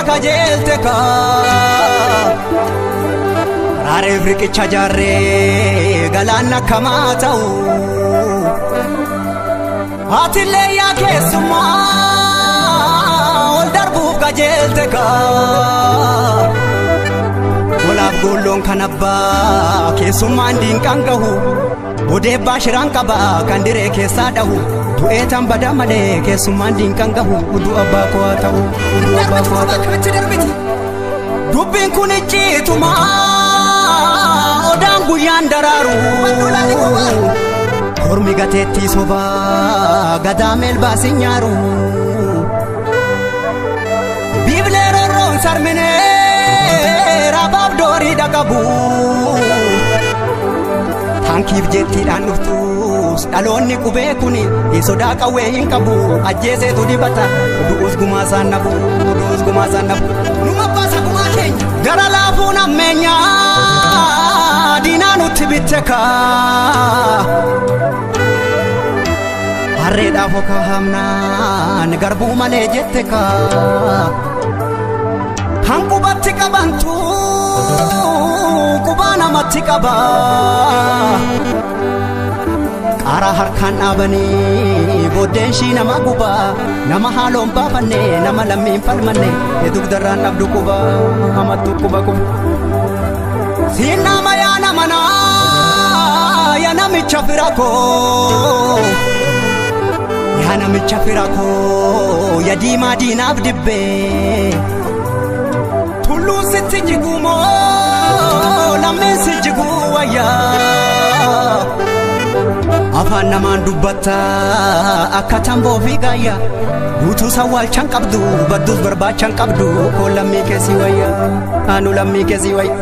kajeelte ka Raaree riqicha jaarree galaanna kamaa ta'u Aatillee yaa keessummaa ol darbuuf kajeelte ka Walaaf golloon kan abbaa keessummaan diinqaan gahu Odeebbaa shiraan qabaa kan diree keessaa dhahu Du'eetaan bada malee keessummaan diinqaan gahu Uduu abbaa koo haa ta'u Uduu abbaa koo haa ta'u Dubbiin kun icciitumaa Odaan guyyaan daraaru Kormi gateettii sobaa gadaa meelbaasin nyaaru Biiblee rorroon sarminee Rabaaf doorii dhaqabu Hankiif jettiidhaan dhuftus dhaloonni qubee kuni sodaa qawwee hin qabu ajjeeseetu dibata du'us gumaasaan nafu du'us gumaasaan nafu numa baasa gumaa keenya gara laafuun ammeenyaa diinaa nutti bitte kaa harreedhaaf okaa hamnaan garbuu malee jette kaa kan qubatti qabantu qubaa namatti qaba Qaaraa harkaan dhaabanii booddeen shii nama gubaa nama haaloon baafanne nama lammiin falmanne dugdarraan dhabdu quba hamattu quba quba siin nama yaa namanaa yaa namicha fira koo yaa namicha fira koo yaa diimaa diinaaf dibbee tulluun sitti jigumoo lammeen si jiguu wayyaa Afaan namaan dubbatta akka tamboo fi gaayya Guutuu sawwaalchaan qabdu badduus barbaachaan qabdu Koo lammii keessi wayya Anu lammii keessi wayya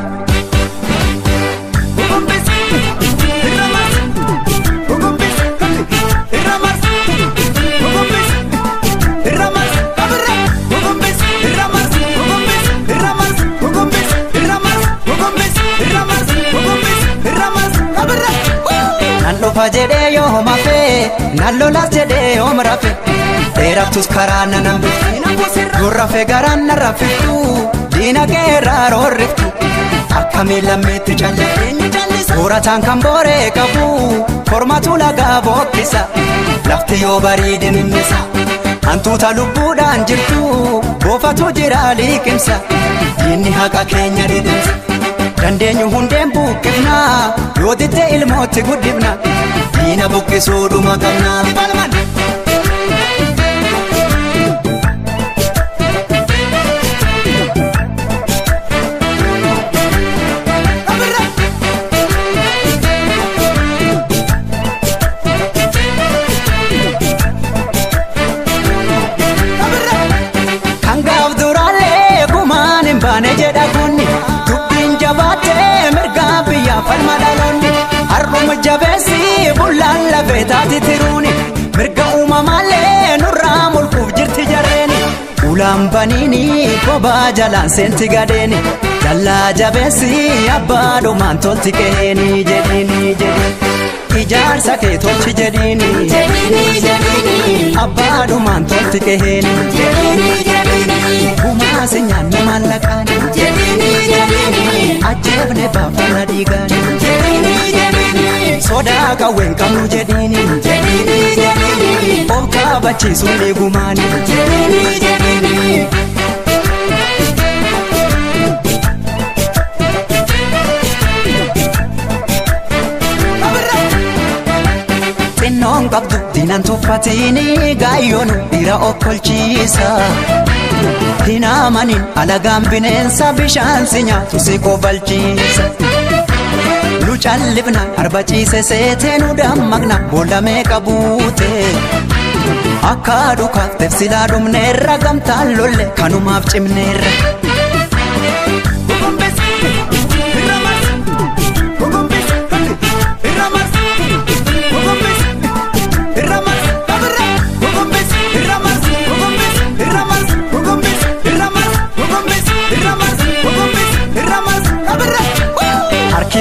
Nallofa jedhee yoo mafee nallolas jedhee yoo marafe dheeraftus karaa nanambe gurrafe garaan narrafiftu diina keerraa roorriftu akkamii lammeetti callee soorataan kan booree qabu kormatu lagaa bookkisa lafti yoo bariidin innisa hantuuta lubbuudhaan jirtu boofatu jira liqimsa diinni haqa keenya didimsa Dandeenyu hundeen buqqifna yoo ditte ilmootti guddifna diina buqqisuu dhuma qabna Kan gaaf duraallee gumaan hin baane jedha kunni mirgaa biyyaa falma dhaloonni har'uma jabeessi bullaan lafee taati tiruuni mirga uumamaallee nurraa mulquuf jirti jarreeni ulaan baniini kophaa jalaan seenti gadeeni jallaa jabeessi abbaadhumaan tolti qeeni jedhiini ijaarsa kee tolchi jedhiini abbaadhumaan tolti qeeni gumaasi nyaanne maallaqaani ajjeefne baafana dhiigaani sodaa qawween qabnu jedhiini of kaabachiisuun eegumaani xinnoon qabdu diinan tuffatiini gaayyoon dhiira okkolchiisa Hinaamanin alagaan bineensa bishaan si nyaatu si kobalchiisa Nu callifna arba ciise seetee nu dammaqna boolamee qabuute Akka dhukaaf tefsilaa dhumneerra gamtaan lolle kanumaaf cimneerra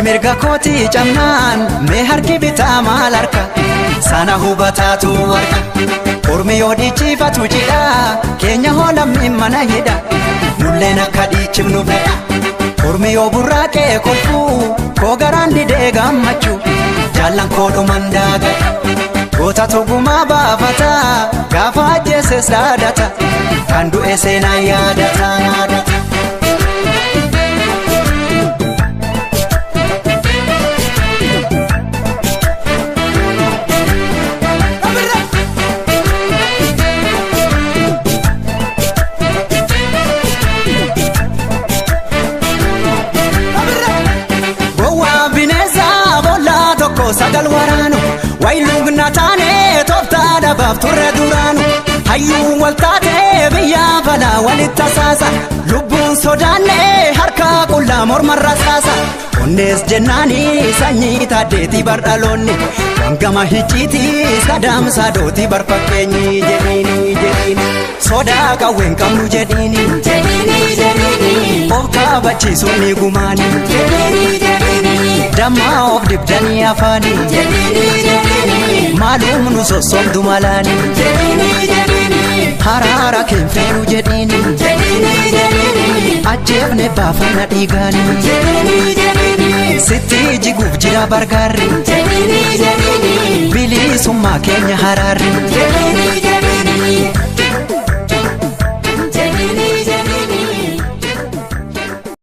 mirga kooti camnaan mee harki bitaa maal harka sana hubataatu harka ormi yoo dhiichifatu jidha keenya hoolamni mana hidha ijoolleen akka dhiichifnu fedha. Ormi yoo burraaqee kolfuu koo garaan didee gammachuu jaallan koo dhuman daagata. Goota tugumaa baafata gaafa ajjeeses dhaadata kan du'e seenaa yaadata. Sagal waraanu waylung nataane tooftaa dhabaaf turre duraanu hayyuu waltaatee biyya falaa walitti tasaasa lubbuun sodaanne harka qullaa morma rasaasa onnees jennaanii sanyii taaddeetii bardhaloonni wangama hicciitii sadaamsaa dootii barfakkeenyi jedhiini sodaa qawween qabnu jedhiini of kaabachiisuun ni gumaani damma of dibdanii afaani maalum nu sossobdu malaani haraara keenfeenu jedhiini ajjeefne baafanna dhiigaani sitti jiguuf jira bargaarri bilisummaa keenya haraarri.